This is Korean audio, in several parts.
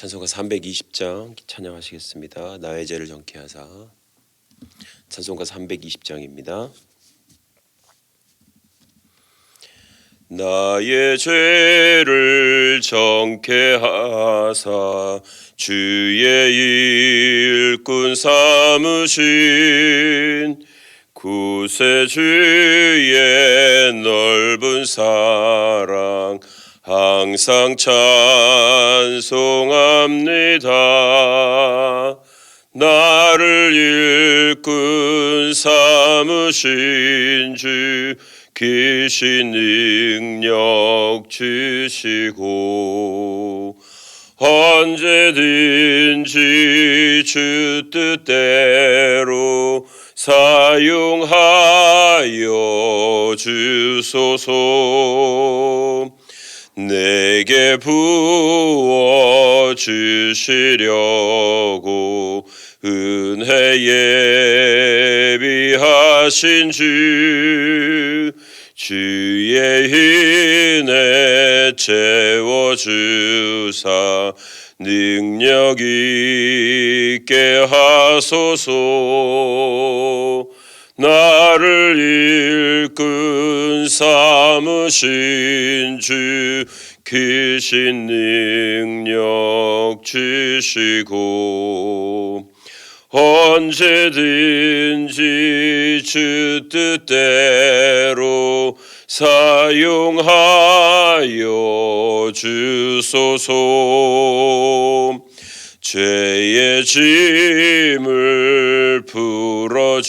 찬송가 320장 찬양하시겠습니다. 나의 죄를 정케 하사. 찬송가 320장입니다. 나의 죄를 정케 하사 주의 일꾼 삼으신 구세주의 넓은 사랑 항상 찬송합니다. 나를 일꾼 삼으신 주 기신 능력 주시고 언제든지 주 뜻대로 사용하여 주소서. 내게 부어 주시려고 은혜 예비하신 주의 힘에 채워주사 능력 있게 하소서. 나를 일꾼 삼으신 주 크신 능력 주시고 언제든지 주 뜻대로 사용하여 주소서. 죄의 짐을 풀어주신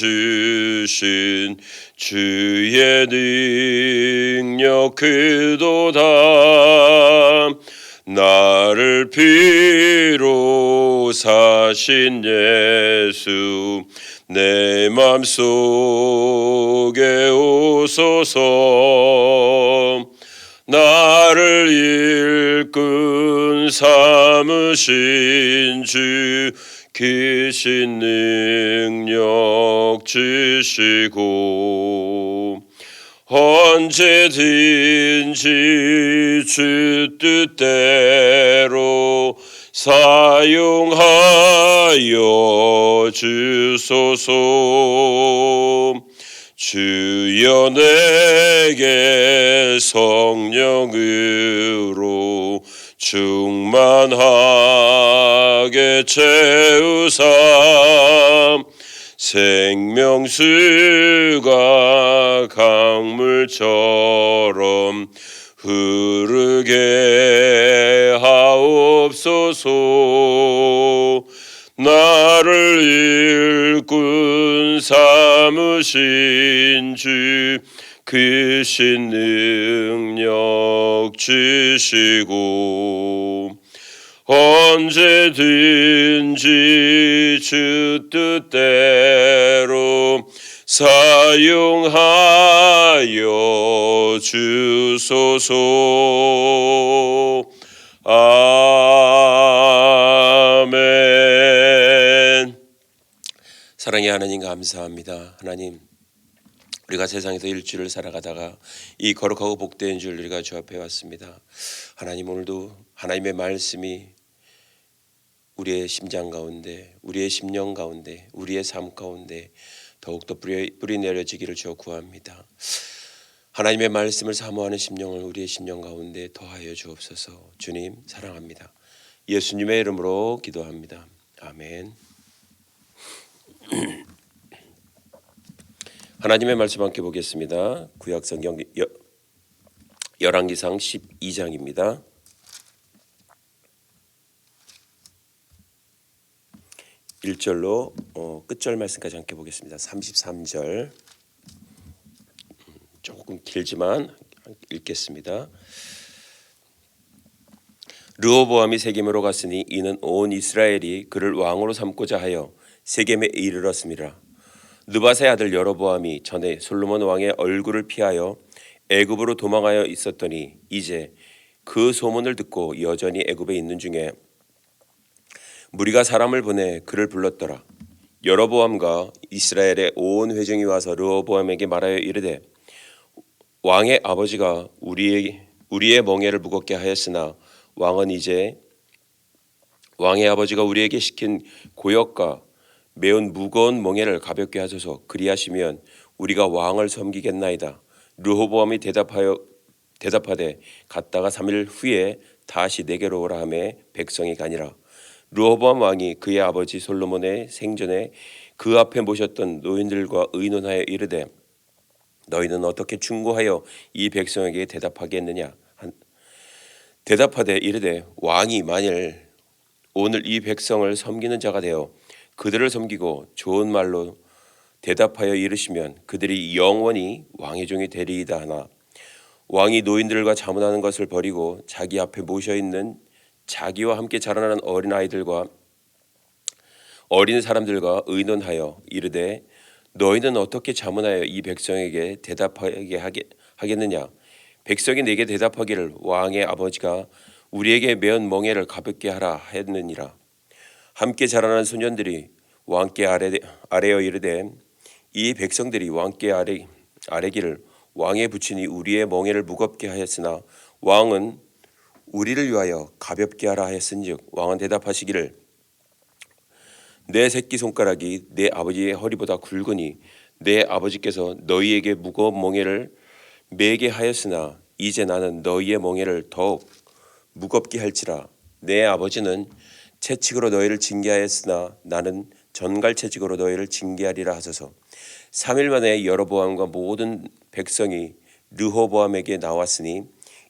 주의 능력 크도다. 나를 피로 사신 예수 내 맘속에 오소서. 나를 일꾼 삼으신 주 크신 능력 주시고 언제든지 주 뜻대로 사용하여 주소서. 주여 내게 성령으로 충만하게 채우사 생명수가 강물처럼 흐르게 하옵소서. 나를 일꾼 삼으신 주 크신 능력 주시고 언제든지 주 뜻대로 사용하여 주소서. 아멘. 사랑의 하나님 감사합니다. 하나님, 우리가 세상에서 일주일을 살아가다가 이 거룩하고 복된 주를 우리가 주 앞에 왔습니다. 하나님, 오늘도 하나님의 말씀이 우리의 심장 가운데, 우리의 심령 가운데, 우리의 삶 가운데 더욱더 뿌리 내려지기를 주여 구합니다. 하나님의 말씀을 사모하는 심령을 우리의 심령 가운데 더하여 주옵소서. 주님 사랑합니다. 예수님의 이름으로 기도합니다. 아멘. 하나님의 말씀 함께 보겠습니다. 구약성경 열왕기상 12장입니다. 1절로 끝절 말씀까지 함께 보겠습니다. 33절 조금 길지만 읽겠습니다. 르호보암이 세겜으로 갔으니 이는 온 이스라엘이 그를 왕으로 삼고자 하여 세겜에 이르렀습니다. 느밧의 아들 여로보암이 전에 솔로몬 왕의 얼굴을 피하여 애굽으로 도망하여 있었더니 이제 그 소문을 듣고 여전히 애굽에 있는 중에 무리가 사람을 보내 그를 불렀더라. 여로보암과 이스라엘의 온 회중이 와서 르호보암에게 말하여 이르되 왕의 아버지가 우리의 멍에를 무겁게 하였으나 왕은 이제 왕의 아버지가 우리에게 시킨 고역과 매운 무거운 멍에를 가볍게 하소서. 그리하시면 우리가 왕을 섬기겠나이다. 르호보암이 대답하되 갔다가 3일 후에 다시 내게로 오라 하매 백성이 가니라. 르호보암 왕이 그의 아버지 솔로몬의 생전에 그 앞에 모셨던 노인들과 의논하여 이르되 너희는 어떻게 충고하여 이 백성에게 대답하겠느냐. 대답하되 이르되 왕이 만일 오늘 이 백성을 섬기는 자가 되어 그들을 섬기고 좋은 말로 대답하여 이르시면 그들이 영원히 왕의 종이 되리이다 하나 왕이 노인들과 자문하는 것을 버리고 자기 앞에 모셔 있는 자기와 함께 자라나는 어린 아이들과 어린 사람들과 의논하여 이르되 너희는 어떻게 자문하여 이 백성에게 대답하게 하겠느냐. 백성이 내게 대답하기를 왕의 아버지가 우리에게 메은 멍에를 가볍게 하라 했느니라. 함께 자라는 소년들이 왕께 아뢰어 이르되 이 백성들이 왕께 아뢰기를 왕의 부친이 우리의 멍에를 무겁게 하였으나 왕은 우리를 위하여 가볍게 하라 하였은즉 왕은 대답하시기를 내 새끼손가락이 내 아버지의 허리보다 굵으니 내 아버지께서 너희에게 무거운 멍에를 매게 하였으나 이제 나는 너희의 멍에를 더욱 무겁게 할지라. 내 아버지는 채찍으로 너희를 징계하였으나 나는 전갈채찍으로 너희를 징계하리라 하소서. 3일 만에 여로보암과 모든 백성이 르호보암에게 나왔으니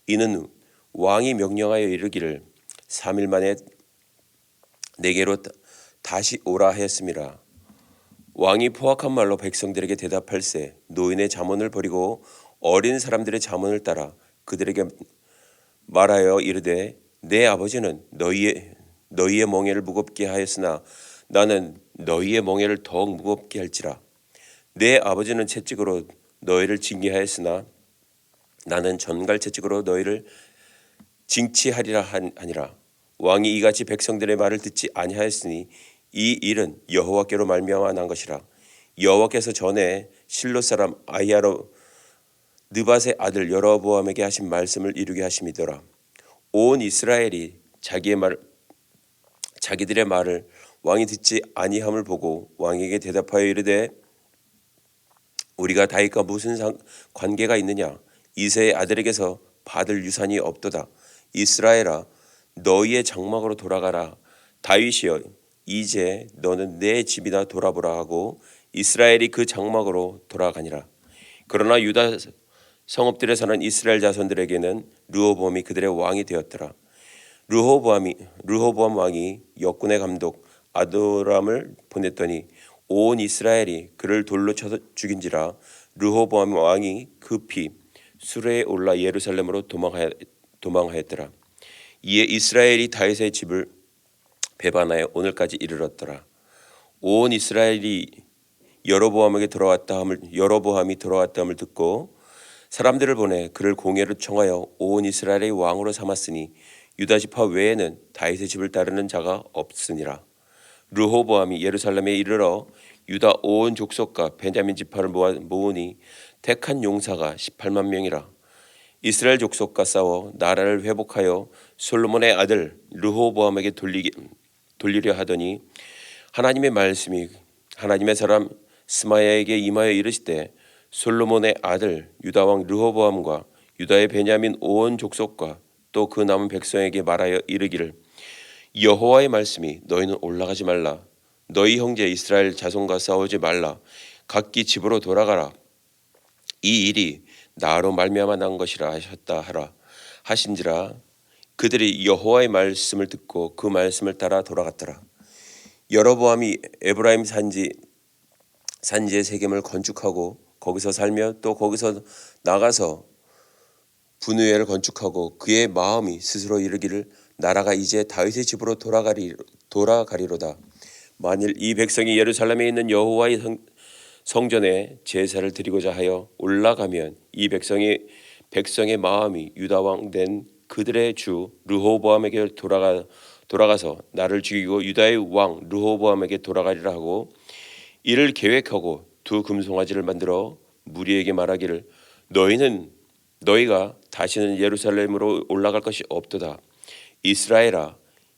이는 왕이 명령하여 이르기를 3일 만에 내게로 다시 오라 하였음이라. 왕이 포악한 말로 백성들에게 대답할세 노인의 자문을 버리고 어린 사람들의 자문을 따라 그들에게 말하여 이르되 내 아버지는 너희의 멍에를 무겁게 하였으나 나는 너희의 멍에를 더욱 무겁게 할지라. 내 아버지는 채찍으로 너희를 징계하였으나 나는 전갈채찍으로 너희를 징치하리라 하니라. 왕이 이같이 백성들의 말을 듣지 아니하였으니 이 일은 여호와께로 말미암아 난 것이라. 여호와께서 전에 실로 사람 아히야로 느밧의 아들 여로보암에게 하신 말씀을 이루게 하심이더라. 온 이스라엘이 자기들의 말을 왕이 듣지 아니함을 보고 왕에게 대답하여 이르되 우리가 다윗과 무슨 관계가 있느냐. 이새의 아들에게서 받을 유산이 없도다. 이스라엘아 너희의 장막으로 돌아가라. 다윗이여 이제 너는 내 집이나 돌아보라 하고 이스라엘이 그 장막으로 돌아가니라. 그러나 유다 성읍들에 사는 이스라엘 자손들에게는 르호보암이 그들의 왕이 되었더라. 르호보암 왕이 역군의 감독 아도람을 보냈더니 온 이스라엘이 그를 돌로 쳐서 죽인지라. 르호보암 왕이 급히 수레에 올라 예루살렘으로 도망하였더라. 이에 이스라엘이 다윗의 집을 배반하여 오늘까지 이르렀더라. 온 이스라엘이 여로보암이 돌아왔다함을 듣고 사람들을 보내 그를 공회로 청하여 온 이스라엘의 왕으로 삼았으니 유다 지파 외에는 다윗의 집을 따르는 자가 없으니라. 르호보암이 예루살렘에 이르러 유다 온 족속과 베냐민 지파를 모으니 택한 용사가 18만 명이라. 이스라엘 족속과 싸워 나라를 회복하여 솔로몬의 아들 르호보암에게 돌리려 하더니 하나님의 말씀이 하나님의 사람 스마야에게 임하여 이르시되 솔로몬의 아들 유다 왕 르호보암과 유다의 베냐민 온 족속과 또 그 남은 백성에게 말하여 이르기를 여호와의 말씀이 너희는 올라가지 말라. 너희 형제 이스라엘 자손과 싸우지 말라. 각기 집으로 돌아가라. 이 일이 나로 말미암아 난 것이라 하셨다 하라 하신지라. 그들이 여호와의 말씀을 듣고 그 말씀을 따라 돌아갔더라. 여로보암이 에브라임 산지의 세겜을 건축하고 거기서 살며 또 거기서 나가서 분우엘을 건축하고 그의 마음이 스스로 이르기를 나라가 이제 다윗의 집으로 돌아가리로다. 만일 이 백성이 예루살렘에 있는 여호와의 성전에 제사를 드리고자 하여 올라가면 이 백성의 마음이 유다 왕 된 그들의 주 르호보암에게 돌아가서 나를 죽이고 유다의 왕 르호보암에게 돌아가리라 하고 이를 계획하고 두 금송아지를 만들어 무리에게 말하기를 너희가 다시는 예루살렘으로 올라갈 것이 없도다. 이스라엘아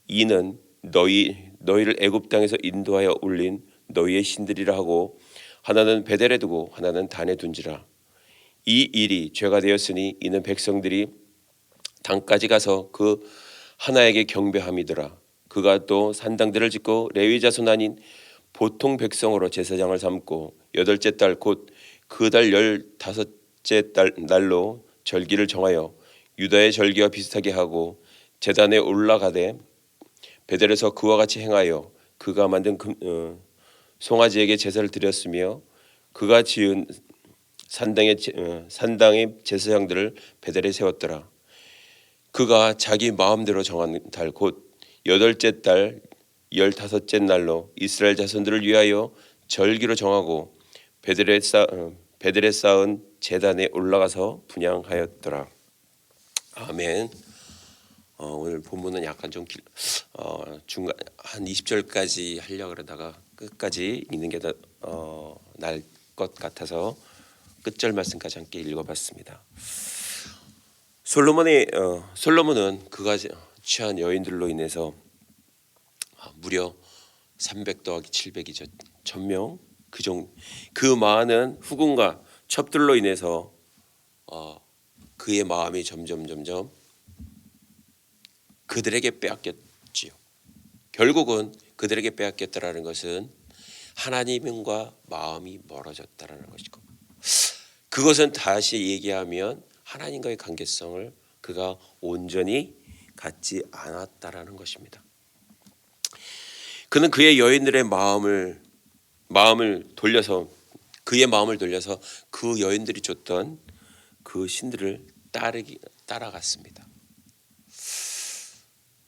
이는 너희를 애굽 땅에서 인도하여 올린 너희의 신들이라 하고 하나는 베델에 두고 하나는 단에 둔지라. 이 일이 죄가 되었으니 이는 백성들이 단까지 가서 그 하나에게 경배함이더라. 그가 또 산당들을 짓고 레위 자손 아닌 보통 백성으로 제사장을 삼고 여덟째 달 곧 그 달 15째 달 날로 절기를 정하여 유다의 절기와 비슷하게 하고 제단에 올라가되 베델에서 그와 같이 행하여 그가 만든 송아지에게 제사를 드렸으며 그가 지은 산당의 제사장들을 베델에 세웠더라. 그가 자기 마음대로 정한 달 곧 여덟째 달 15째 날로 이스라엘 자손들을 위하여 절기로 정하고 베델에 쌓은 제단에 올라가서 분향하였더라. 아멘. 오늘 본문은 약간 좀 중간 한 20절까지 하려고 그러다가 끝까지 읽는 게 더 나을 것 같아서 끝절 말씀까지 함께 읽어봤습니다. 솔로몬은 그가 취한 여인들로 인해서 무려 300 더하기 700이죠. 1000명 그 많은 후궁과 첩들로 인해서 그의 마음이 점점 그들에게 빼앗겼지요. 결국은 그들에게 빼앗겼다라는 것은 하나님과 마음이 멀어졌다라는 것이고, 그것은 다시 얘기하면 하나님과의 관계성을 그가 온전히 갖지 않았다라는 것입니다. 그는 그의 여인들의 마음을 돌려서 그 여인들이 줬던 그 신들을 따라갔습니다.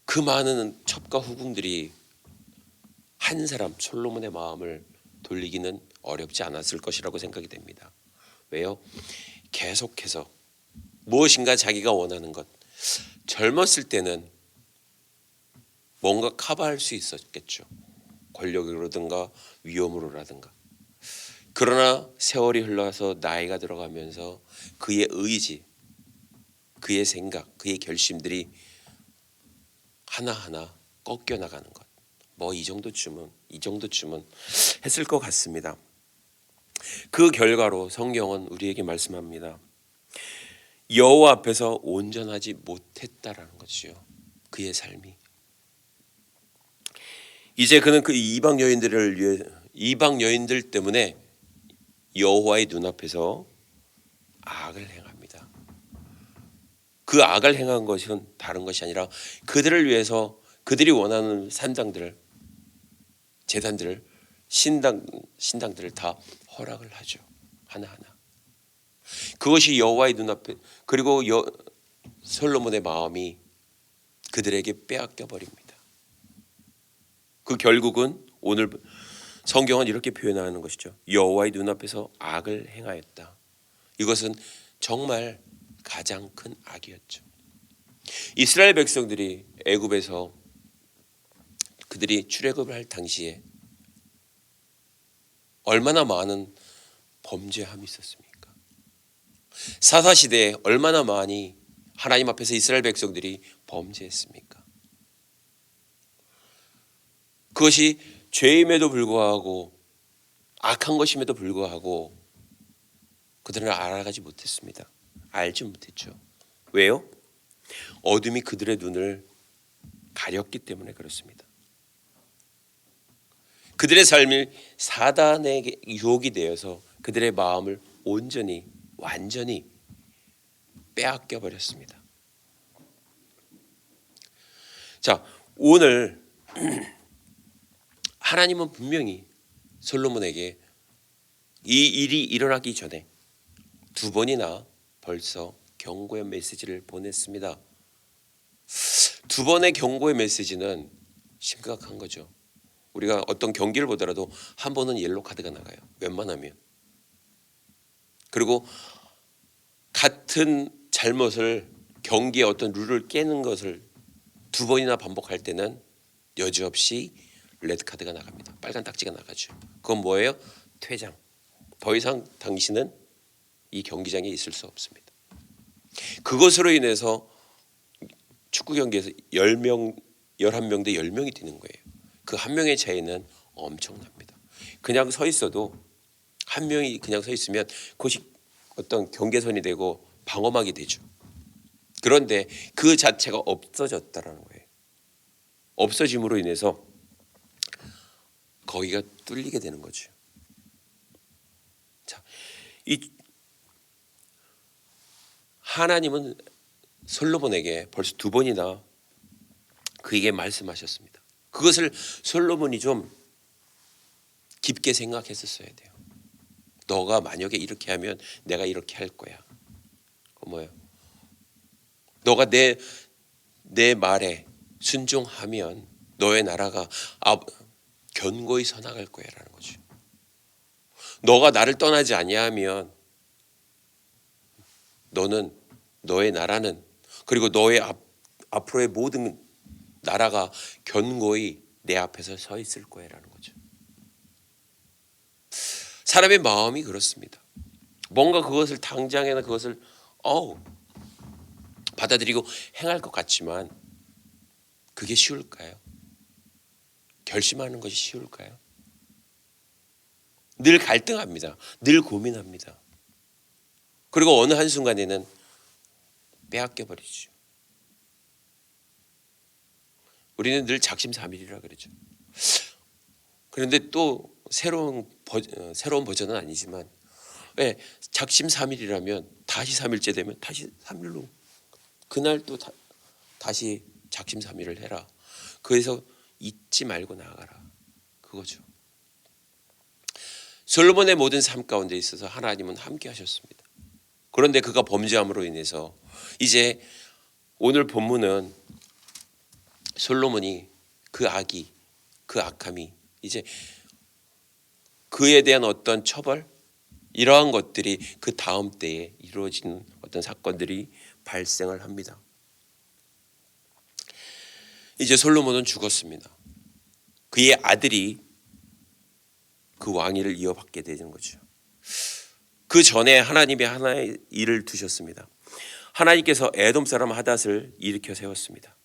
그 많은 첩과 후궁들이 한 사람 솔로몬의 마음을 돌리기는 어렵지 않았을 것이라고 생각이 됩니다. 왜요? 계속해서 무엇인가 자기가 원하는 것, 젊었을 때는 뭔가 커버할 수 있었겠죠. 권력으로든가 위험으로라든가. 그러나 세월이 흘러서 나이가 들어가면서 그의 의지, 그의 생각, 그의 결심들이 하나하나 꺾여 나가는 것. 뭐 이 정도쯤은 했을 것 같습니다. 그 결과로 성경은 우리에게 말씀합니다. 여호와 앞에서 온전하지 못했다라는 것이요. 그의 삶이. 이제 그는 그 이방 여인들 때문에 여호와의 눈앞에서 악을 행합니다. 그 악을 행한 것은 다른 것이 아니라 그들을 위해서 그들이 원하는 산당들을, 제단들을, 신당들을 다 허락을 하죠. 하나하나. 그것이 여호와의 눈앞에, 그리고 솔로몬의 마음이 그들에게 빼앗겨 버립니다. 그 결국은 오늘 성경은 이렇게 표현하는 것이죠. 여호와의 눈앞에서 악을 행하였다. 이것은 정말 가장 큰 악이었죠. 이스라엘 백성들이 애굽에서 그들이 출애굽을 할 당시에 얼마나 많은 범죄함이 있었습니까? 사사시대에 얼마나 많이 하나님 앞에서 이스라엘 백성들이 범죄했습니까? 그것이 죄임에도 불구하고 악한 것임에도 불구하고 그들은 알아가지 못했습니다. 알지 못했죠. 왜요? 어둠이 그들의 눈을 가렸기 때문에 그렇습니다. 그들의 삶이 사단에게 유혹이 되어서 그들의 마음을 완전히 빼앗겨 버렸습니다. 자, 오늘 하나님은 분명히 솔로몬에게 이 일이 일어나기 전에 2번이나 벌써 경고의 메시지를 보냈습니다. 2번의 경고의 메시지는 심각한 거죠. 우리가 어떤 경기를 보더라도 한 번은 옐로 카드가 나가요. 웬만하면. 그리고 같은 잘못을, 경기의 어떤 룰을 깨는 것을 2번이나 반복할 때는 여지없이 레드 카드가 나갑니다. 빨간 딱지가 나가죠. 그건 뭐예요? 퇴장. 더 이상 당신은 이 경기장에 있을 수 없습니다. 그것으로 인해서 축구 경기에서 10명 11명 대 10명이 뛰는 거예요. 그 한 명의 차이는 엄청납니다. 그냥 서 있어도 한 명이 그냥 서 있으면 그것이 어떤 경계선이 되고 방어막이 되죠. 그런데 그 자체가 없어졌다라는 거예요. 없어짐으로 인해서 거기가 뚫리게 되는 거죠. 자, 이 하나님은 솔로몬에게 벌써 2번이나 그에게 말씀하셨습니다. 그것을 솔로몬이 좀 깊게 생각했었어야 돼요. 너가 만약에 이렇게 하면 내가 이렇게 할 거야. 그 뭐예요? 너가 내 말에 순종하면 너의 나라가 견고히 서나갈 거야라는 거죠. 너가 나를 떠나지 아니하면 너의 나라는 그리고 너의 앞으로의 모든 나라가 견고히 내 앞에서 서 있을 거야라는 거죠. 사람의 마음이 그렇습니다. 뭔가 그것을 당장에는 그것을 받아들이고 행할 것 같지만 그게 쉬울까요? 결심하는 것이 쉬울까요? 늘 갈등합니다. 늘 고민합니다. 그리고 어느 한순간에는 빼앗겨 버리죠. 우리는 늘 작심삼일이라 그러죠. 그런데 또 새로운 버전은 아니지만 작심삼일이라면 다시 3일째 되면 다시 3일로 그날 또 다시 작심삼일을 해라. 그래서 잊지 말고 나아가라. 그거죠. 솔로몬의 모든 삶 가운데 있어서 하나님은 함께 하셨습니다. 그런데 그가 범죄함으로 인해서 이제 오늘 본문은 솔로몬이 그 악함이 이제 그에 대한 어떤 처벌 이러한 것들이 그 다음 때에 이루어지는 어떤 사건들이 발생을 합니다. 이제 솔로몬은 죽었습니다. 그의 아들이 그 왕위를 이어받게 되는 거죠. 그 전에 하나님이 하나의 일을 두셨습니다. 하나님께서 에돔 사람 하닷을 일으켜 세웠습니다.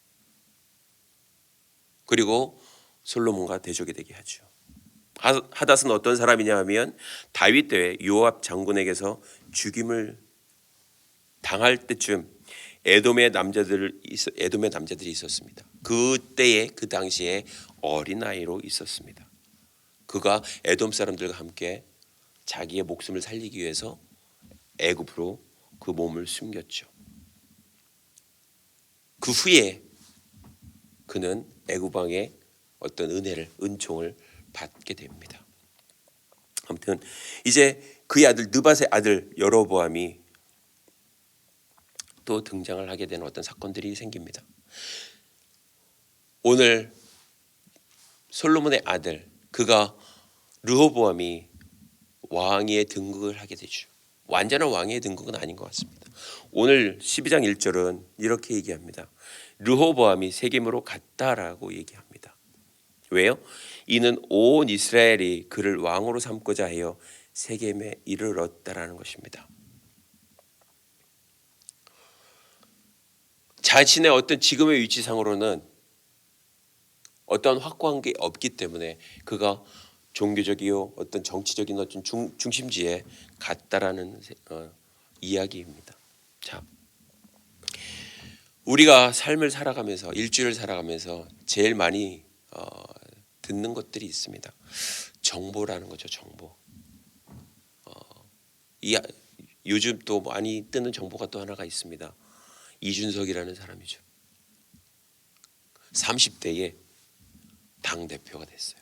그리고 솔로몬과 대적이 되게 하죠. 하닷은 어떤 사람이냐 하면 다윗 때 요압 장군에게서 죽임을 당할 때쯤 에돔의 남자들이 있었습니다. 그때에 그 당시에 어린아이로 있었습니다. 그가 에돔 사람들과 함께 자기의 목숨을 살리기 위해서 애굽으로 그 몸을 숨겼죠. 그 후에 그는 애굽 왕의 어떤 은총을 받게 됩니다. 아무튼 이제 그의 아들 느밧의 아들 여로보암이 또 등장을 하게 되는 어떤 사건들이 생깁니다. 오늘 솔로몬의 아들 그가 르호보암이 왕위에 등극을 하게 되죠. 완전한 왕위에 등극은 아닌 것 같습니다. 오늘 12장 1절은 이렇게 얘기합니다. 르호보암이 세겜으로 갔다라고 얘기합니다. 왜요? 이는 온 이스라엘이 그를 왕으로 삼고자 하여 세겜에 이르렀다라는 것입니다. 자신의 어떤 지금의 위치상으로는 어떤 확고한 게 없기 때문에 그가 종교적이요 어떤 정치적인 어떤 중심지에 갔다라는 이야기입니다. 자, 우리가 삶을 살아가면서 일주일을 살아가면서 제일 많이 듣는 것들이 있습니다. 정보라는 거죠. 정보. 요즘 또 많이 뜨는 정보가 또 하나가 있습니다. 이준석이라는 사람이죠. 30대에 당대표가 됐어요.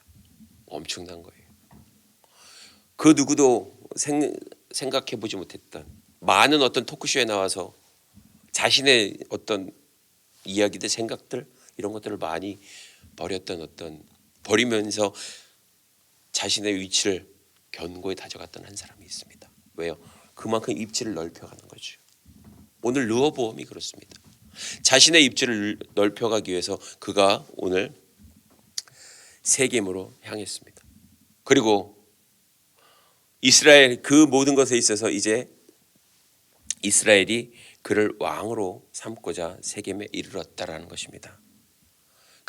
엄청난 거예요. 그 누구도 생각해보지 못했던 많은 어떤 토크쇼에 나와서 자신의 어떤 이야기들, 생각들 이런 것들을 많이 버리면서 자신의 위치를 견고히 다져갔던 한 사람이 있습니다. 왜요? 그만큼 입지를 넓혀가는 거죠. 오늘 르호보암이 그렇습니다. 자신의 입지를 넓혀가기 위해서 그가 오늘 세겜으로 향했습니다. 그리고 이스라엘 그 모든 것에 있어서 이제 이스라엘이 그를 왕으로 삼고자 세겜에 이르렀다라는 것입니다.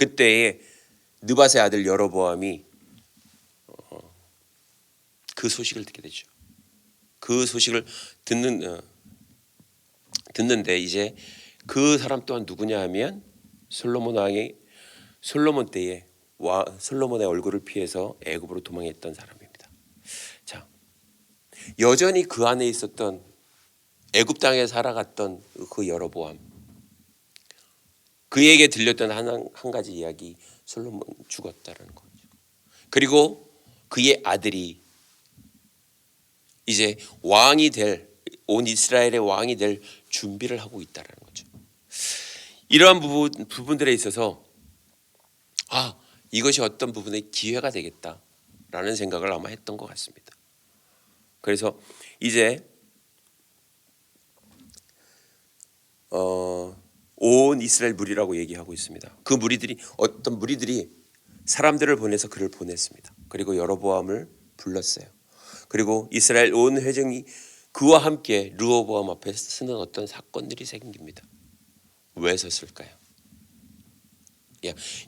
그때에 느밧의 아들 여로보암이 그 소식을 듣게 되죠. 그 소식을 듣는데 이제 그 사람 또한 누구냐 하면 솔로몬 왕이 솔로몬 때에 솔로몬의 얼굴을 피해서 애굽으로 도망했던 사람입니다. 자, 여전히 그 안에 있었던 애굽 땅에 살아갔던 그 여로보암, 그에게 들렸던 한 가지 이야기, 솔로몬 죽었다라는 거죠. 그리고 그의 아들이 이제 왕이 될, 온 이스라엘의 왕이 될 준비를 하고 있다라는 거죠. 이러한 부분들에 있어서 이것이 어떤 부분의 기회가 되겠다라는 생각을 아마 했던 것 같습니다. 그래서 이제 온 이스라엘 무리라고 얘기하고 있습니다. 그 무리들이 어떤 무리들이 사람들을 보내서 그를 보냈습니다. 그리고 여로보암을 불렀어요. 그리고 이스라엘 온 회중이 그와 함께 르호보암 앞에 서는 어떤 사건들이 생깁니다. 왜 섰을까요?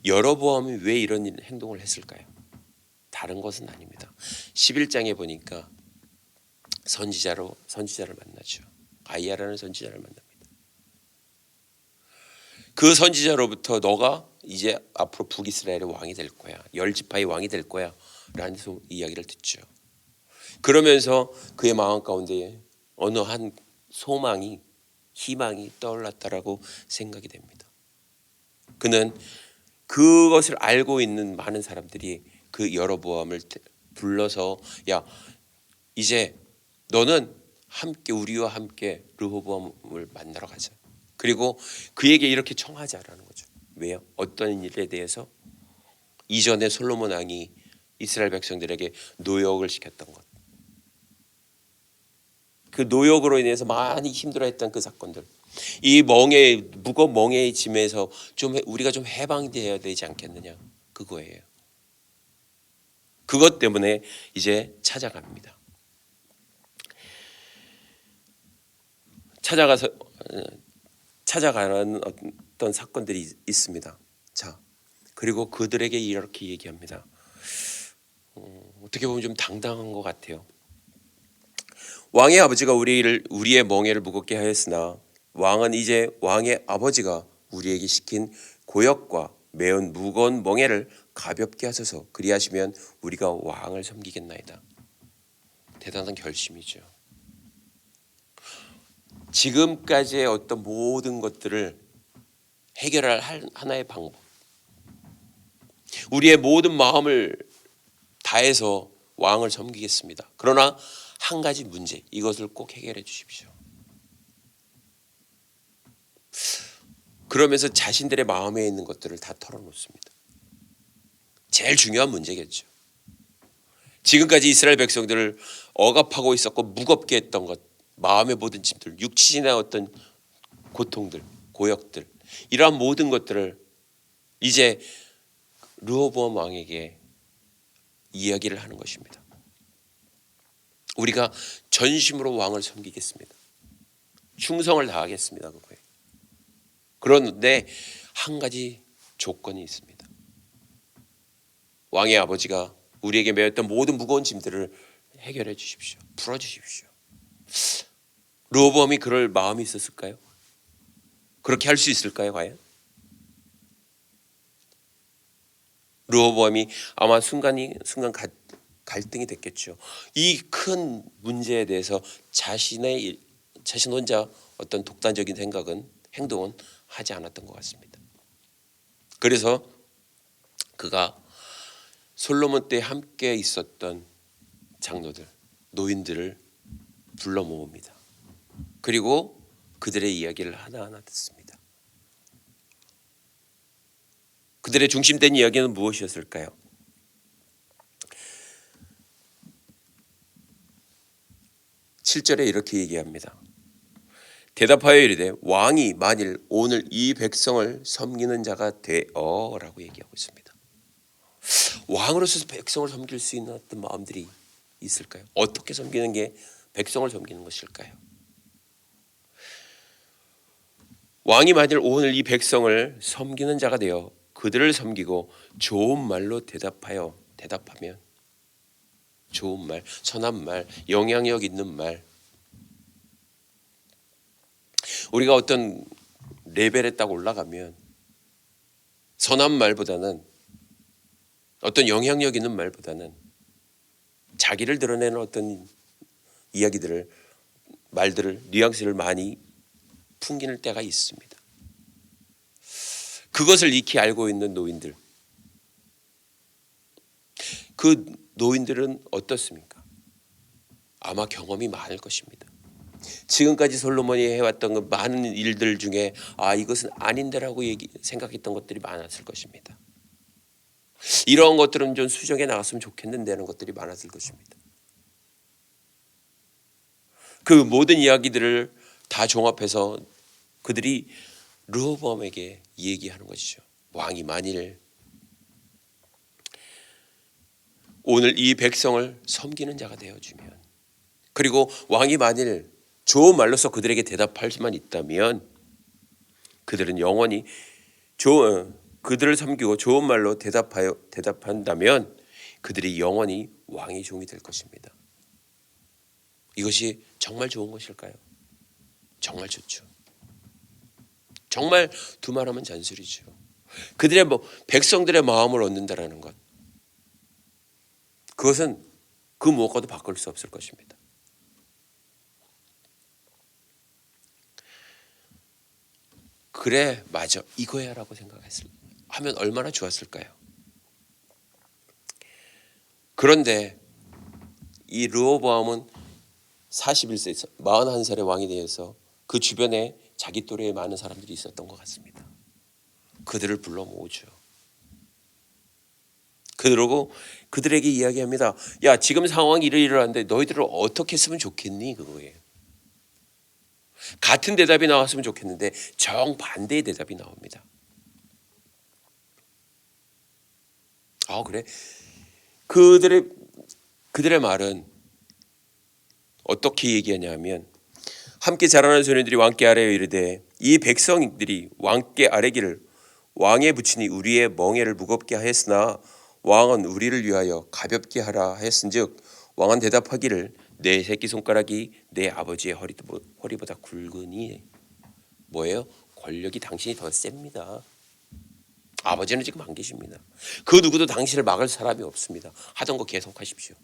여로보암이 왜 이런 행동을 했을까요? 다른 것은 아닙니다. 11장에 보니까 선지자를 만나죠. 아이야라는 선지자를 만납니다. 그 선지자로부터 너가 이제 앞으로 북이스라엘의 왕이 될 거야. 10지파의 왕이 될 거야. 라는 이야기를 듣죠. 그러면서 그의 마음 가운데 어느 한 소망이, 희망이 떠올랐다라고 생각이 됩니다. 그는 그것을 알고 있는 많은 사람들이 그 여로보암을 불러서 이제 너는 함께 우리와 함께 르호보암을 만나러 가자. 그리고 그에게 이렇게 청하자라는 거죠. 왜요? 어떤 일에 대해서 이전에 솔로몬 왕이 이스라엘 백성들에게 노역을 시켰던 것, 그 노역으로 인해서 많이 힘들어했던 그 사건들, 이 무거운 멍에의 짐에서 우리가 좀 해방되어야 되지 않겠느냐, 그거예요. 그것 때문에 이제 찾아갑니다. 찾아가는 어떤 사건들이 있습니다. 자, 그리고 그들에게 이렇게 얘기합니다. 어떻게 보면 좀 당당한 것 같아요. 왕의 아버지가 우리의 멍에를 무겁게 하였으나 왕은 이제 왕의 아버지가 우리에게 시킨 고역과 매운 무거운 멍에를 가볍게 하소서. 그리하시면 우리가 왕을 섬기겠나이다. 대단한 결심이죠. 지금까지의 어떤 모든 것들을 해결할 하나의 방법, 우리의 모든 마음을 다해서 왕을 섬기겠습니다. 그러나 한 가지 문제, 이것을 꼭 해결해 주십시오. 그러면서 자신들의 마음에 있는 것들을 다 털어놓습니다. 제일 중요한 문제겠죠. 지금까지 이스라엘 백성들을 억압하고 있었고 무겁게 했던 것, 마음의 모든 짐들, 육신의 어떤 고통들, 고역들, 이러한 모든 것들을 이제 르호보암 왕에게 이야기를 하는 것입니다. 우리가 전심으로 왕을 섬기겠습니다. 충성을 다하겠습니다. 그거에. 그런데 한 가지 조건이 있습니다. 왕의 아버지가 우리에게 매였던 모든 무거운 짐들을 해결해 주십시오. 풀어주십시오. 르호보암이 그럴 마음이 있었을까요? 그렇게 할 수 있을까요? 과연? 르호보암이 아마 순간 갈등이 됐겠죠. 이 큰 문제에 대해서 자신 혼자 어떤 독단적인 행동은 하지 않았던 것 같습니다. 그래서 그가 솔로몬 때 함께 있었던 장로들, 노인들을 불러 모읍니다. 그리고 그들의 이야기를 하나하나 듣습니다. 그들의 중심된 이야기는 무엇이었을까요? 7절에 이렇게 얘기합니다. 대답하여 이르되 왕이 만일 오늘 이 백성을 섬기는 자가 되어라고 얘기하고 있습니다. 왕으로서 백성을 섬길 수 있는 어떤 마음들이 있을까요? 어떻게 섬기는 게 백성을 섬기는 것일까요? 왕이 만일 오늘 이 백성을 섬기는 자가 되어 그들을 섬기고 좋은 말로 대답하면 좋은 말, 선한 말, 영향력 있는 말. 우리가 어떤 레벨에 딱 올라가면 선한 말보다는 어떤 영향력 있는 말보다는 자기를 드러내는 어떤 이야기들을 말들을 뉘앙스를 많이 풍기는 때가 있습니다. 그것을 익히 알고 있는 노인들, 그 노인들은 어떻습니까? 아마 경험이 많을 것입니다. 지금까지 솔로몬이 해왔던 그 많은 일들 중에 이것은 아닌데라고 생각했던 것들이 많았을 것입니다. 이러한 것들은 좀 수정해 나갔으면 좋겠는데 하는 것들이 많았을 것입니다. 그 모든 이야기들을 다 종합해서 그들이 르호보암에게 얘기하는 것이죠. 왕이 만일 오늘 이 백성을 섬기는 자가 되어주면, 그리고 왕이 만일 좋은 말로서 그들에게 대답할 수만 있다면 그들은 영원히 그들을 섬기고 좋은 말로 대답한다면 그들이 영원히 왕의 종이 될 것입니다. 이것이 정말 좋은 것일까요? 정말 좋죠. 정말 두말하면 잔소리죠. 그들의 백성들의 마음을 얻는다라는 것, 그것은 그 무엇과도 바꿀 수 없을 것입니다. 그래, 맞아, 이거야 라고 하면 얼마나 좋았을까요? 그런데 이 르호보암은 41세, 41살의 왕이 되어서 그 주변에 자기 또래의 많은 사람들이 있었던 것 같습니다. 그들을 불러 모으죠. 그러고 그들에게 이야기합니다. 야, 지금 상황이 이러이러한데 너희들은 어떻게 했으면 좋겠니? 그거예요. 같은 대답이 나왔으면 좋겠는데 정반대의 대답이 나옵니다. 그래? 그들의 말은 어떻게 얘기하냐면, 함께 자라는 소년들이 왕께 아뢰어 이르되 이 백성들이 왕께 아뢰기를 왕에 붙이니 우리의 멍에를 무겁게 하였으나 왕은 우리를 위하여 가볍게 하라 하였은즉 왕은 대답하기를 내 새끼손가락이 내 아버지의 허리보다 굵으니, 뭐예요? 권력이 당신이 더 셉니다. 아버지는 지금 안 계십니다. 그 누구도 당신을 막을 사람이 없습니다. 하던 거 계속하십시오.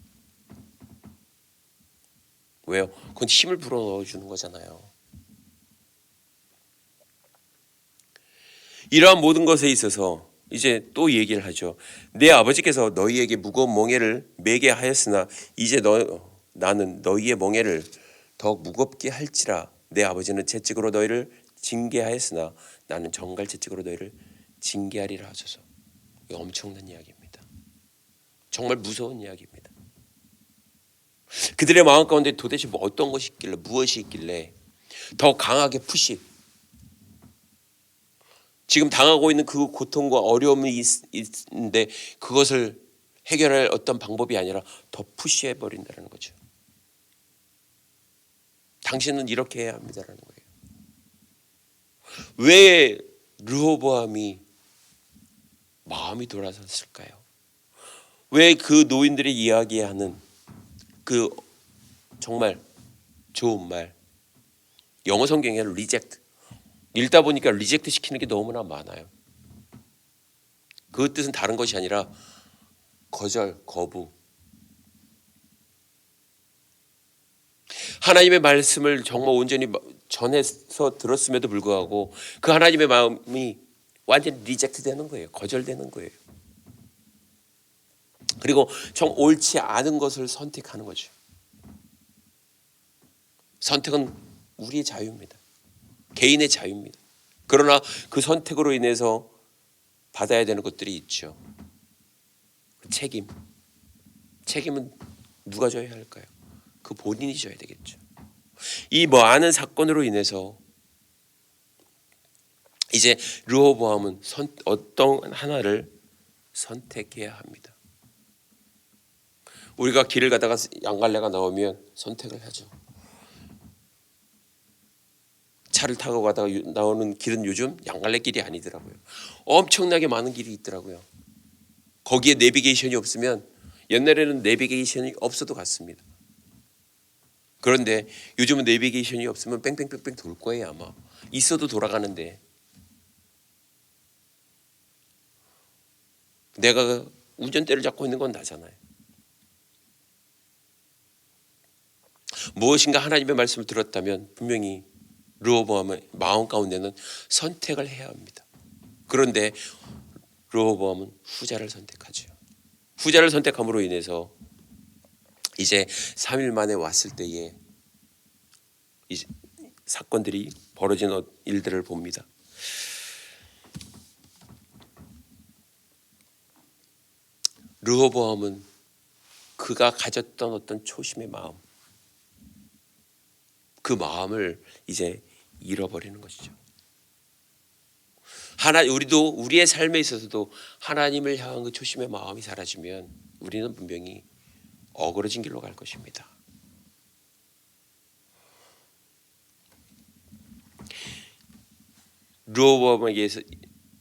왜요? 그건 힘을 불어넣어주는 거잖아요. 이러한 모든 것에 있어서 이제 또 얘기를 하죠. 내 아버지께서 너희에게 무거운 멍에를 매게 하였으나 이제 나는 너희의 멍에를 더 무겁게 할지라. 내 아버지는 채찍으로 너희를 징계하였으나 나는 정갈 채찍으로 너희를 징계하리라 하소서. 이거 엄청난 이야기입니다. 정말 무서운 이야기입니다. 그들의 마음 가운데 도대체 어떤 것이 있길래, 무엇이 있길래 더 강하게 지금 당하고 있는 그 고통과 어려움이 있는데 그것을 해결할 어떤 방법이 아니라 더 푸시해 버린다는 거죠. 당신은 이렇게 해야 합니다라는 거예요. 왜 르호보암이 마음이 돌아섰을까요? 왜 그 노인들이 이야기하는 그 정말 좋은 말, 영어 성경에는 리젝트, 읽다 보니까 리젝트 시키는 게 너무나 많아요. 그 뜻은 다른 것이 아니라 거절, 거부. 하나님의 말씀을 정말 온전히 전해서 들었음에도 불구하고 그 하나님의 마음이 완전히 리젝트 되는 거예요. 거절되는 거예요. 그리고 정 옳지 않은 것을 선택하는 거죠. 선택은 우리의 자유입니다. 개인의 자유입니다. 그러나 그 선택으로 인해서 받아야 되는 것들이 있죠. 책임은 누가 져야 할까요? 그 본인이 져야 되겠죠. 이 많은 사건으로 인해서 이제 르호보암은 어떤 하나를 선택해야 합니다. 우리가 길을 가다가 양갈래가 나오면 선택을 하죠. 차를 타고 가다가 나오는 길은 요즘 양갈래길이 아니더라고요. 엄청나게 많은 길이 있더라고요. 거기에 내비게이션이 없으면, 옛날에는 내비게이션이 없어도 갔습니다. 그런데 요즘은 내비게이션이 없으면 뺑뺑뺑뺑 돌 거예요. 아마 있어도 돌아가는데, 내가 운전대를 잡고 있는 건 나잖아요. 무엇인가 하나님의 말씀을 들었다면 분명히 르호보암의 마음 가운데는 선택을 해야 합니다. 그런데 르호보암은 후자를 선택하죠. 후자를 선택함으로 인해서 이제 3일 만에 왔을 때에 이 사건들이 벌어진 일들을 봅니다. 르호보암은 그가 가졌던 어떤 초심의 마음, 그 마음을 이제 잃어버리는 것이죠. 우리도 우리의 삶에 있어서도 하나님을 향한 그 초심의 마음이 사라지면 우리는 분명히 어그러진 길로 갈 것입니다. 르호보암에게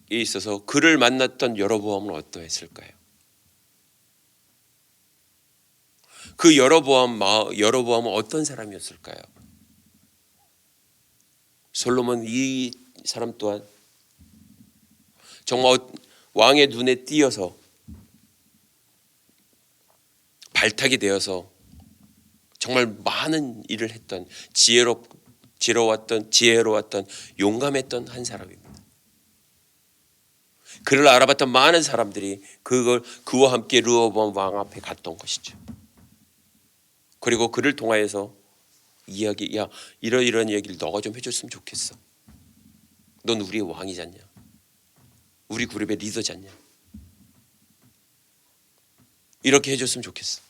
있어서 그를 만났던 여로보암은 어떠했을까요? 그 여로보암은 어떤 사람이었을까요? 솔로몬 이 사람 또한 정말 왕의 눈에 띄어서 발탁이 되어서 정말 많은 일을 했던 지혜로웠던 용감했던 한 사람입니다. 그를 알아봤던 많은 사람들이 그와 함께 르호보암 왕 앞에 갔던 것이죠. 그리고 그를 통하여서 야, 이런 얘기를 너가 좀 해줬으면 좋겠어. 넌 우리의 왕이잖냐? 우리 그룹의 리더잖냐? 이렇게 해줬으면 좋겠어.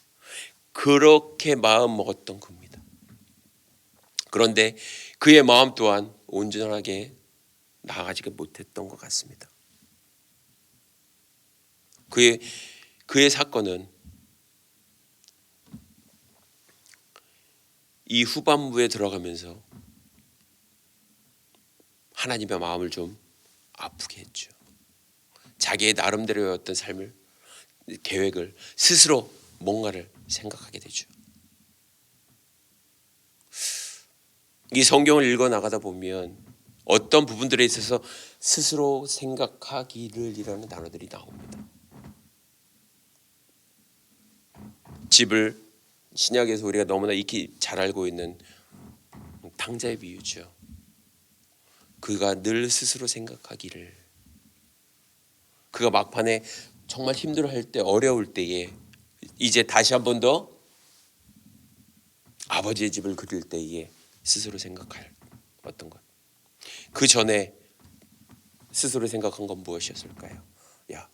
그렇게 마음 먹었던 겁니다. 그런데 그의 마음 또한 온전하게 나아가지 못했던 것 같습니다. 그의 사건은 이 후반부에 들어가면서 하나님의 마음을 좀 아프게 했죠. 자기의 나름대로의 어떤 삶을, 계획을 스스로 뭔가를 생각하게 되죠. 이 성경을 읽어 나가다 보면 어떤 부분들에 있어서 스스로 생각하기를이라는 단어들이 나옵니다. 집을 신약에서 우리가 너무나 익히 잘 알고 있는 탕자의 비유죠. 그가 늘 스스로 생각하기를, 그가 막판에 정말 힘들어할 때, 어려울 때에 이제 다시 한 번 더 아버지의 집을 그릴 때에 스스로 생각할 어떤 것, 그 전에 스스로 생각한 건 무엇이었을까요? 야,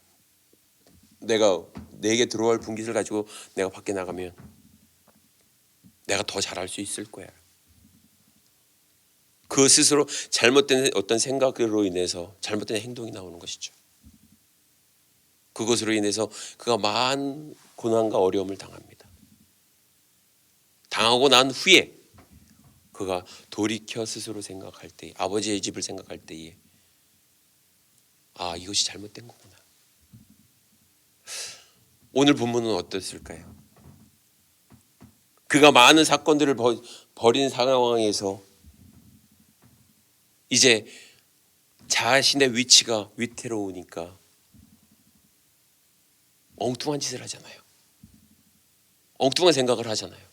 내게 들어올 분깃을 가지고 내가 밖에 나가면 내가 더 잘할 수 있을 거야. 그 스스로 잘못된 어떤 생각으로 인해서 잘못된 행동이 나오는 것이죠. 그것으로 인해서 그가 많은 고난과 어려움을 당합니다. 당하고 난 후에 그가 돌이켜 스스로 생각할 때, 아버지의 집을 생각할 때에 이것이 잘못된 거구나. 오늘 본문은 어땠을까요? 그가 많은 사건들을 벌인 상황에서 이제 자신의 위치가 위태로우니까 엉뚱한 짓을 하잖아요. 엉뚱한 생각을 하잖아요.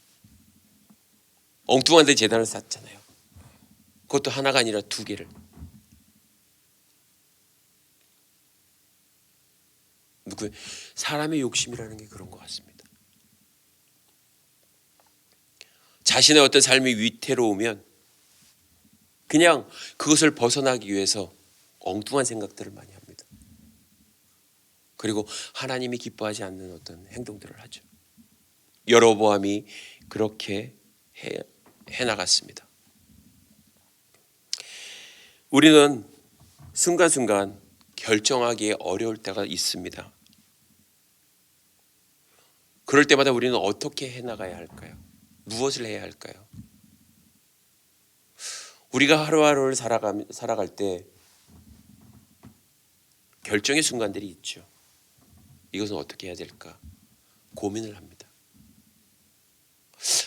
엉뚱한 데 재단을 쌓잖아요. 그것도 하나가 아니라 2개를. 사람의 욕심이라는 게 그런 것 같습니다. 자신의 어떤 삶이 위태로우면 그냥 그것을 벗어나기 위해서 엉뚱한 생각들을 많이 합니다. 그리고 하나님이 기뻐하지 않는 어떤 행동들을 하죠. 여로보암이 그렇게 해나갔습니다. 우리는 순간순간 결정하기에 어려울 때가 있습니다. 그럴 때마다 우리는 어떻게 해나가야 할까요? 무엇을 해야 할까요? 우리가 하루하루를 살아갈 때 결정의 순간들이 있죠. 이것은 어떻게 해야 될까 고민을 합니다.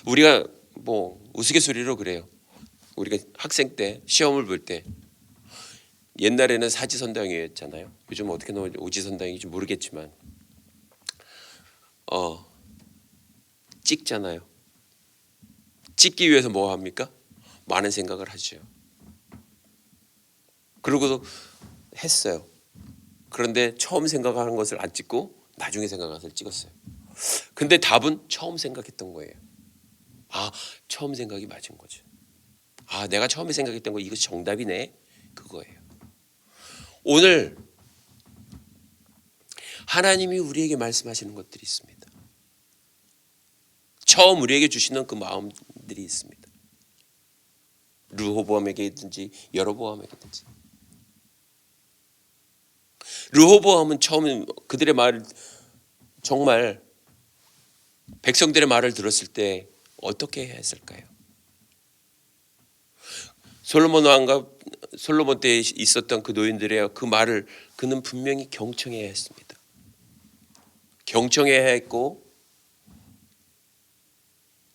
우리가 뭐 우스갯소리로 그래요. 우리가 학생 때 시험을 볼 때 옛날에는 사지선다형이었잖아요. 요즘 어떻게 오지선다형인지 모르겠지만 찍잖아요. 찍기 위해서 뭐 합니까? 많은 생각을 하죠. 그러고도 했어요. 그런데 처음 생각하는 것을 안 찍고 나중에 생각한 것을 찍었어요. 근데 답은 처음 생각했던 거예요. 아, 처음 생각이 맞은 거죠. 아, 내가 처음에 생각했던 거 이것이 정답이네. 그거예요. 오늘 하나님이 우리에게 말씀하시는 것들이 있습니다. 처음 우리에게 주시는 그 마음들이 있습니다. 르호보암에게든지 여로보암에게든지. 르호보암은 처음 그들의 말을 정말 백성들의 말을 들었을 때 어떻게 했을까요? 솔로몬 왕과 솔로몬 때에 있었던 그 노인들의 그 말을 그는 분명히 경청해야 했습니다. 경청해야 했고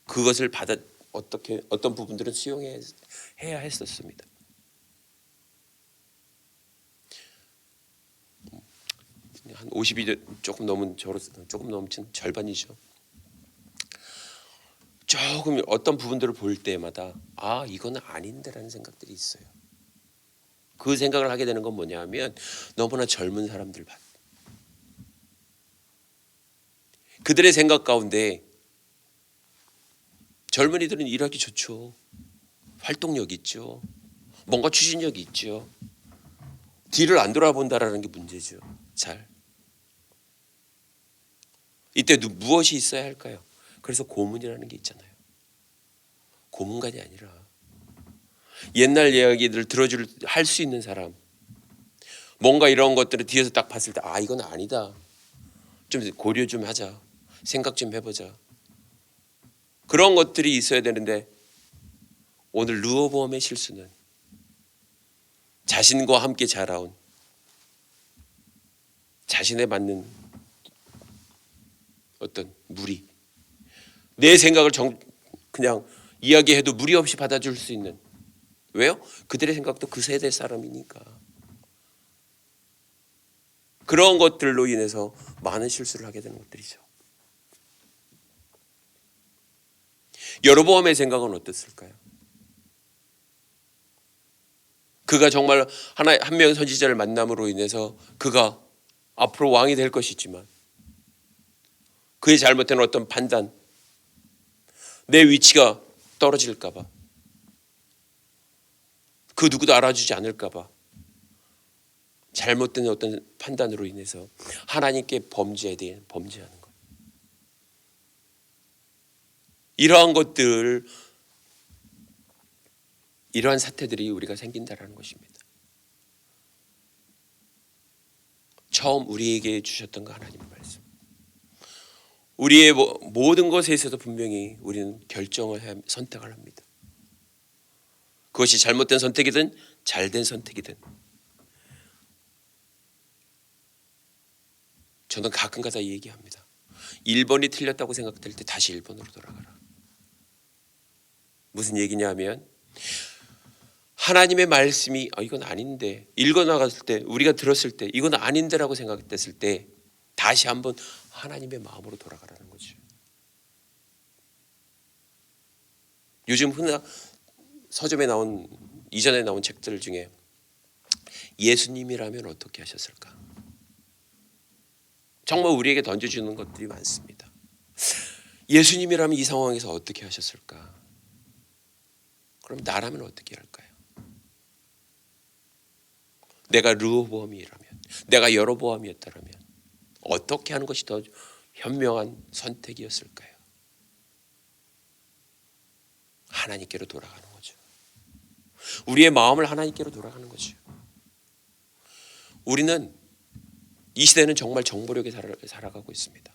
그것을 받아 어떤 부분들은 수용해야 했었습니다. 한 50이 조금 넘친 절반이죠. 조금 어떤 부분들을 볼 때마다 아, 이거는 아닌데라는 생각들이 있어요. 그 생각을 하게 되는 건 뭐냐 하면 너무나 젊은 사람들 그들의 생각 가운데 젊은이들은 일하기 좋죠. 활동력 있죠. 뭔가 추진력이 있죠. 뒤를 안 돌아본다라는 게 문제죠. 잘. 이때 무엇이 있어야 할까요? 그래서 고문이라는 게 있잖아요. 고문관이 아니라 옛날 이야기들을 할 수 있는 사람, 뭔가 이런 것들을 뒤에서 딱 봤을 때 아, 이건 아니다. 좀 고려 좀 하자. 생각 좀 해보자. 그런 것들이 있어야 되는데 오늘 르호보암의 실수는 자신과 함께 자라온 자신에 맞는 어떤 무리, 내 생각을 그냥 이야기해도 무리 없이 받아줄 수 있는, 왜요? 그들의 생각도 그 세대 사람이니까. 그런 것들로 인해서 많은 실수를 하게 되는 것들이죠. 여로보암의 생각은 어땠을까요? 그가 정말 한 명의 선지자를 만남으로 인해서 그가 앞으로 왕이 될 것이지만 그의 잘못된 어떤 판단, 내 위치가 떨어질까 봐, 그 누구도 알아주지 않을까 봐 잘못된 어떤 판단으로 인해서 하나님께 범죄하는 것. 이러한 것들, 이러한 사태들이 우리가 생긴다라는 것입니다. 처음 우리에게 주셨던 그 하나님의 말씀. 우리의 모든 것에 있어서 분명히 우리는 선택을 합니다. 그것이 잘못된 선택이든 잘된 선택이든. 저는 가끔가다 얘기합니다. 1번이 틀렸다고 생각될 때 다시 1번으로 돌아가라. 무슨 얘기냐 하면 하나님의 말씀이 이건 아닌데, 읽어나갔을 때 우리가 들었을 때 이건 아닌데라고 생각됐을 때 다시 한번 하나님의 마음으로 돌아가라는 거죠. 요즘 서점에 이전에 나온 책들 중에 예수님이라면 어떻게 하셨을까? 정말 우리에게 던져주는 것들이 많습니다. 예수님이라면 이 상황에서 어떻게 하셨을까? 그럼 나라면 어떻게 할까요? 내가 르호보암이라면, 내가 여로보암이었다면 어떻게 하는 것이 더 현명한 선택이었을까요? 하나님께로 돌아가는 거죠. 우리의 마음을 하나님께로 돌아가는 거죠. 우리는 이 시대는 정말 정보력에 살아가고 있습니다.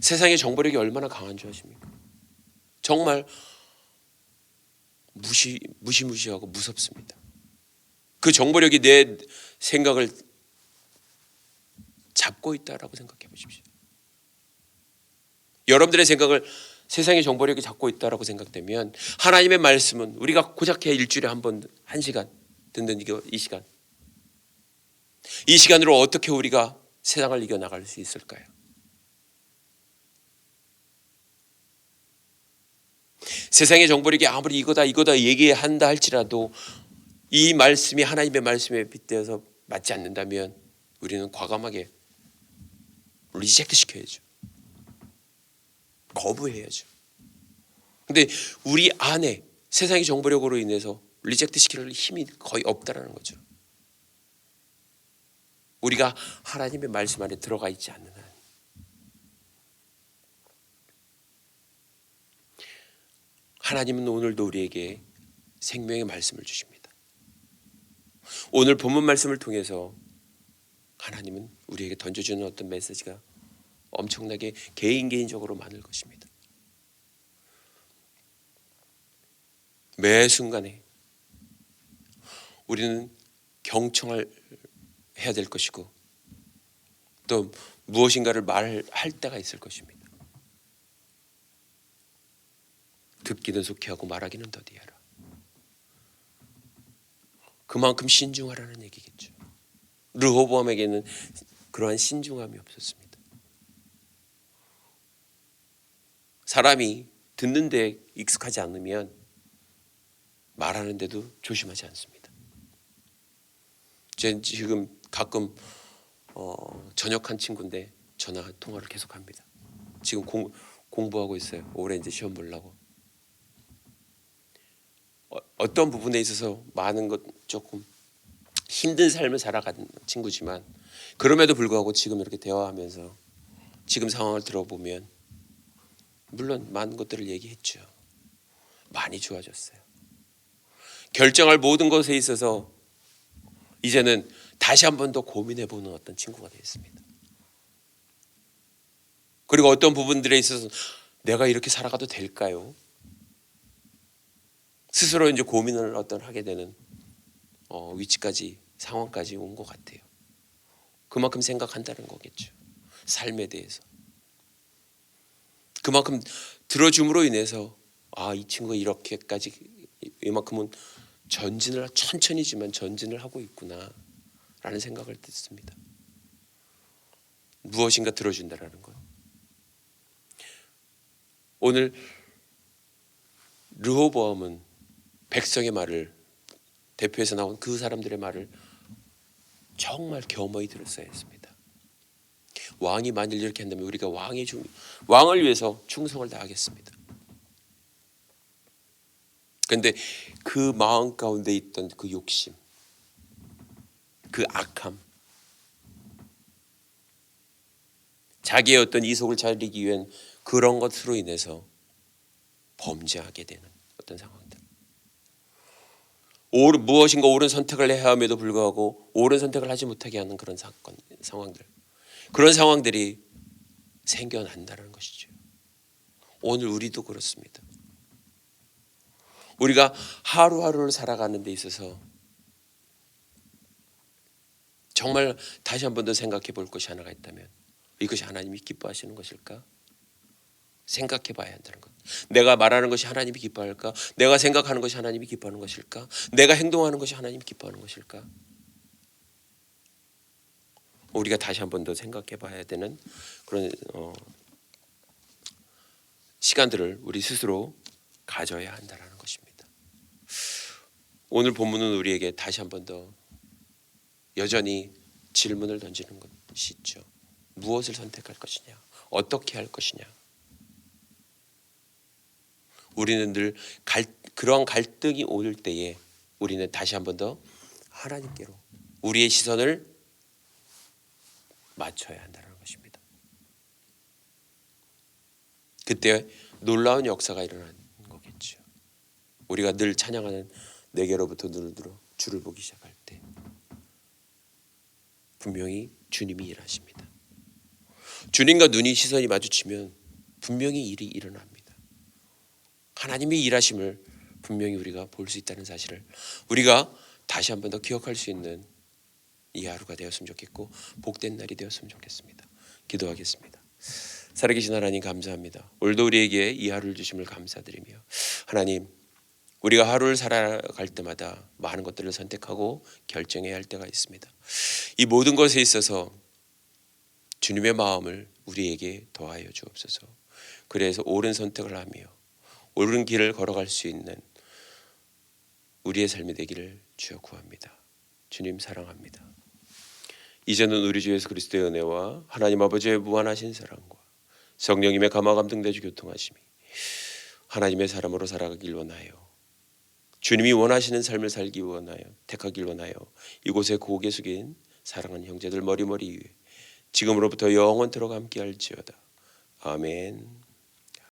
세상의 정보력이 얼마나 강한 줄 아십니까? 정말 무시무시하고 무섭습니다. 그 정보력이 내 생각을 잡고 있다라고 생각해 보십시오. 여러분들의 생각을 세상의 정보력이 잡고 있다라고 생각되면 하나님의 말씀은 우리가 고작 일주일에 한 번, 1시간 듣는 이 시간으로 어떻게 우리가 세상을 이겨나갈 수 있을까요? 세상의 정보력이 아무리 이거다 얘기한다 할지라도 이 말씀이 하나님의 말씀에 빗대어서 맞지 않는다면 우리는 과감하게 리젝트 시켜야죠. 거부해야죠. 근데 우리 안에 세상의 정보력으로 인해서 리젝트 시킬 힘이 거의 없다라는 거죠. 우리가 하나님의 말씀 안에 들어가 있지 않는 한. 하나님은 오늘도 우리에게 생명의 말씀을 주십니다. 오늘 본문 말씀을 통해서 하나님은 우리에게 던져주는 어떤 메시지가 엄청나게 개인적으로 많을 것입니다. 매 순간에 우리는 경청을 해야 될 것이고 또 무엇인가를 말할 때가 있을 것입니다. 듣기는 속히 하고 말하기는 더디하라. 그만큼 신중하라는 얘기겠죠. 르호보암에게는 그러한 신중함이 없었습니다. 사람이 듣는데 익숙하지 않으면 말하는데도 조심하지 않습니다. 제 지금 가끔 전역한 친구인데 전화 통화를 계속합니다. 지금 공부하고 있어요. 올해 이제 시험 보려고. 어떤 부분에 있어서 많은 것 조금 힘든 삶을 살아가는 친구지만 그럼에도 불구하고 지금 이렇게 대화하면서 지금 상황을 들어보면 물론 많은 것들을 얘기했죠. 많이 좋아졌어요. 결정할 모든 것에 있어서 이제는 다시 한 번 더 고민해보는 어떤 친구가 되었습니다. 그리고 어떤 부분들에 있어서 내가 이렇게 살아가도 될까요? 스스로 이제 고민을 하게 되는 위치까지 상황까지 온 것 같아요. 그만큼 생각한다는 거겠죠. 삶에 대해서. 그만큼 들어줌으로 인해서 이 친구가 이렇게까지 이만큼은 천천히지만 전진을 하고 있구나 라는 생각을 듣습니다. 무엇인가 들어준다라는 것. 오늘 르호보암은 백성의 말을 대표해서 나온 그 사람들의 말을 정말 겸허히 들었어야 했습니다. 왕이 만일 이렇게 한다면 우리가 왕을 위해서 충성을 다하겠습니다. 그런데 그 마음 가운데 있던 그 욕심, 그 악함, 자기의 어떤 이속을 차리기 위한 그런 것으로 인해서 범죄하게 되는 어떤 상황들. 무엇인가 옳은 선택을 해야 함에도 불구하고 옳은 선택을 하지 못하게 하는 그런 상황들. 그런 상황들이 생겨난다는 것이죠. 오늘 우리도 그렇습니다. 우리가 하루하루를 살아가는 데 있어서 정말 다시 한 번 더 생각해 볼 것이 하나가 있다면 이것이 하나님이 기뻐하시는 것일까? 생각해 봐야 한다는 것. 내가 말하는 것이 하나님이 기뻐할까? 내가 생각하는 것이 하나님이 기뻐하는 것일까? 내가 행동하는 것이 하나님이 기뻐하는 것일까? 우리가 다시 한 번 더 생각해 봐야 되는 그런 시간들을 우리 스스로 가져야 한다는 것입니다. 오늘 본문은 우리에게 다시 한 번 더 여전히 질문을 던지는 것이 있죠. 무엇을 선택할 것이냐? 어떻게 할 것이냐? 우리는 늘 그러한 갈등이 올 때에 우리는 다시 한 번 더 하나님께로 우리의 시선을 맞춰야 한다는 것입니다. 그때 놀라운 역사가 일어나는 거겠죠. 우리가 늘 찬양하는 내게로부터 눈을 들어 주를 보기 시작할 때 분명히 주님이 일하십니다. 주님과 눈이 시선이 마주치면 분명히 일이 일어납니다. 하나님이 일하심을 분명히 우리가 볼 수 있다는 사실을 우리가 다시 한 번 더 기억할 수 있는 이 하루가 되었으면 좋겠고 복된 날이 되었으면 좋겠습니다. 기도하겠습니다. 살아계신 하나님 감사합니다. 오늘도 우리에게 이 하루를 주심을 감사드리며 하나님 우리가 하루를 살아갈 때마다 많은 것들을 선택하고 결정해야 할 때가 있습니다. 이 모든 것에 있어서 주님의 마음을 우리에게 더하여 주옵소서. 그래서 옳은 선택을 하며 옳은 길을 걸어갈 수 있는 우리의 삶이 되기를 주여 구합니다. 주님 사랑합니다. 이제는 우리 주 예수 그리스도의 은혜와 하나님 아버지의 무한하신 사랑과 성령님의 감화 감동 내주 교통하심이 하나님의 사람으로 살아가길 원하여 주님이 원하시는 삶을 살기 원하여 택하길 원하여 이곳에 고개 숙인 사랑하는 형제들 머리머리 위에 지금으로부터 영원토록 함께할지어다. 아멘.